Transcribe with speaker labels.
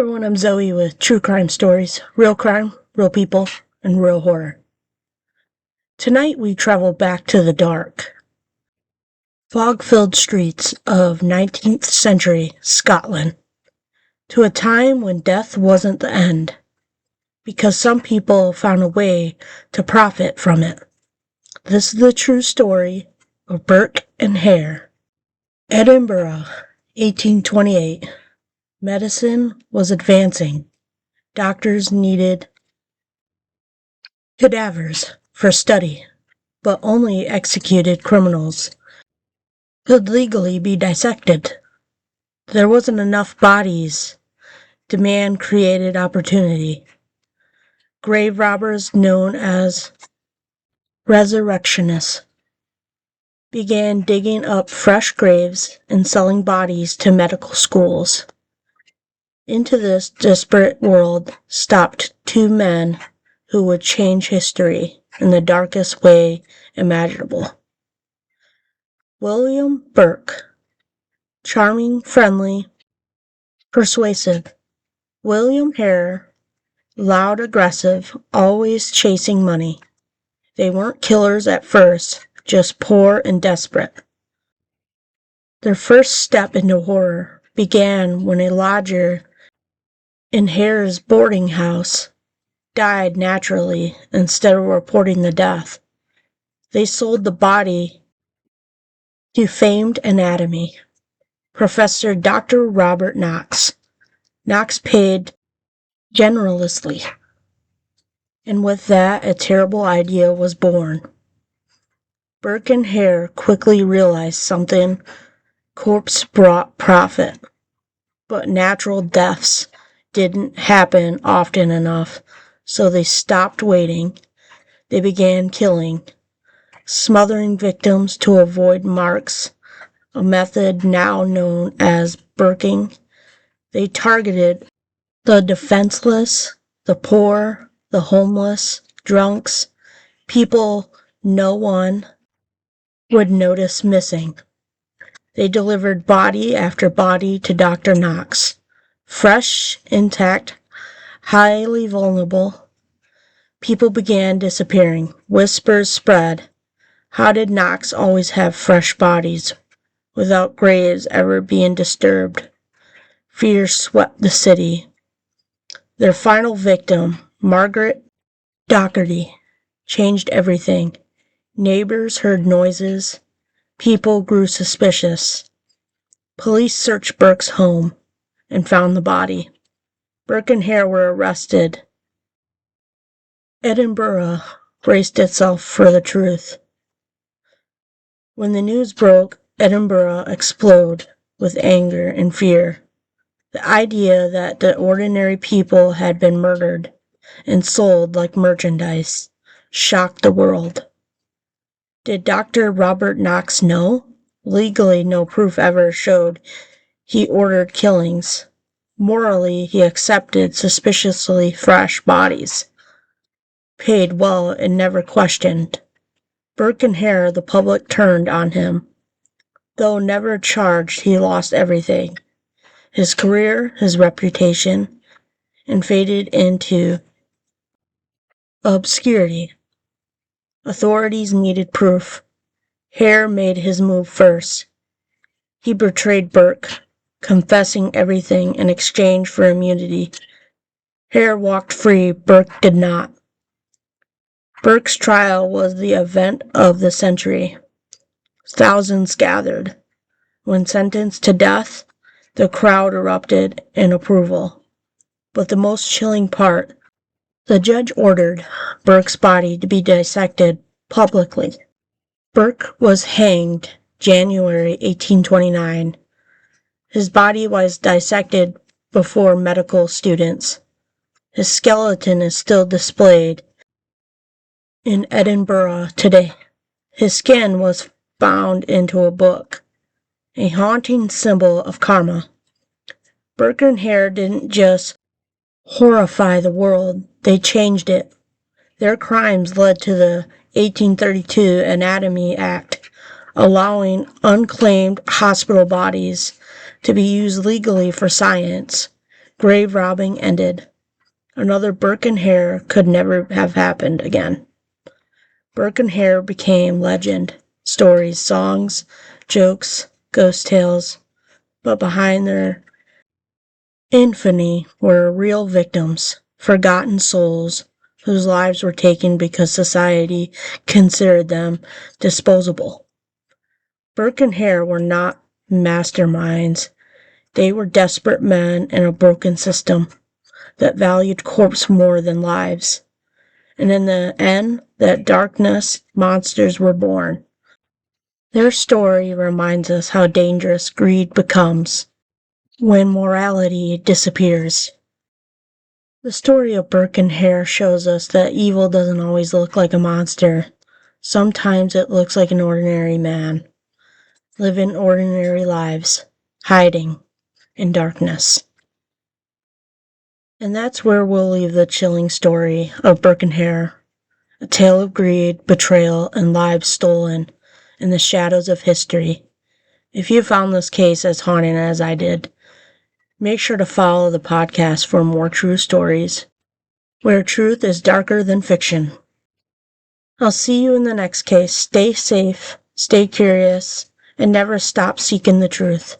Speaker 1: Everyone, I'm Zoe with True Crime Stories. Real crime, real people, and real horror. Tonight we travel back to the dark, fog-filled streets of 19th century Scotland, to a time when death wasn't the end, because some people found a way to profit from it. This is the true story of Burke and Hare. Edinburgh, 1828. Medicine was advancing. Doctors needed cadavers for study, but only executed criminals could legally be dissected. There wasn't enough bodies. Demand created opportunity. Grave robbers, known as resurrectionists, began digging up fresh graves and selling bodies to medical schools. Into this desperate world stopped two men who would change history in the darkest way imaginable. William Burke. Charming, friendly, persuasive. William Hare. Loud, aggressive, always chasing money. They weren't killers at first, just poor and desperate. Their first step into horror began when a lodger in Hare's boarding house died naturally instead of reporting the death. They sold the body to famed anatomy, Professor Dr. Robert Knox. Knox paid generously, and with that a terrible idea was born. Burke and Hare quickly realized something. Corpse brought profit, but natural deaths didn't happen often enough, so they stopped waiting. They began killing, smothering victims to avoid marks, a method now known as burking. They targeted the defenseless, the poor, the homeless, drunks, people no one would notice missing. They delivered body after body to Dr. Knox, fresh, intact, highly vulnerable. People began disappearing. Whispers spread. How did Knox always have fresh bodies, without graves ever being disturbed? Fear swept the city. Their final victim, Margaret Docherty, changed everything. Neighbors heard noises. People grew suspicious. Police searched Burke's home and found the body. Burke and Hare were arrested. Edinburgh braced itself for the truth. When the news broke, Edinburgh exploded with anger and fear. The idea that the ordinary people had been murdered and sold like merchandise shocked the world. Did Dr. Robert Knox know? Legally, no proof ever showed he ordered killings. Morally, he accepted suspiciously fresh bodies, paid well and never questioned. Burke and Hare, the public turned on him. Though never charged, he lost everything. His career, his reputation, and faded into obscurity. Authorities needed proof. Hare made his move first. He betrayed Burke, confessing everything in exchange for immunity. Hare walked free, Burke did not. Burke's trial was the event of the century. Thousands gathered. When sentenced to death, the crowd erupted in approval. But the most chilling part, the judge ordered Burke's body to be dissected publicly. Burke was hanged January 1829. His body was dissected before medical students. His skeleton is still displayed in Edinburgh today. His skin was bound into a book, a haunting symbol of karma. Burke and Hare didn't just horrify the world, they changed it. Their crimes led to the 1832 Anatomy Act, allowing unclaimed hospital bodies to be used legally for science. Grave robbing ended. Another Burke and Hare could never have happened again. Burke and Hare became legend, stories, songs, jokes, ghost tales, but behind their infamy were real victims, forgotten souls whose lives were taken because society considered them disposable. Burke and Hare were not masterminds. They were desperate men in a broken system that valued corpse more than lives. And in the end, that darkness, monsters were born. Their story reminds us how dangerous greed becomes when morality disappears. The story of Burke and Hare shows us that evil doesn't always look like a monster. Sometimes it looks like an ordinary man, living ordinary lives, hiding in darkness. And that's where we'll leave the chilling story of Burke and Hare, a tale of greed, betrayal, and lives stolen in the shadows of history. If you found this case as haunting as I did, make sure to follow the podcast for more true stories, where truth is darker than fiction. I'll see you in the next case. Stay safe, stay curious, and never stop seeking the truth.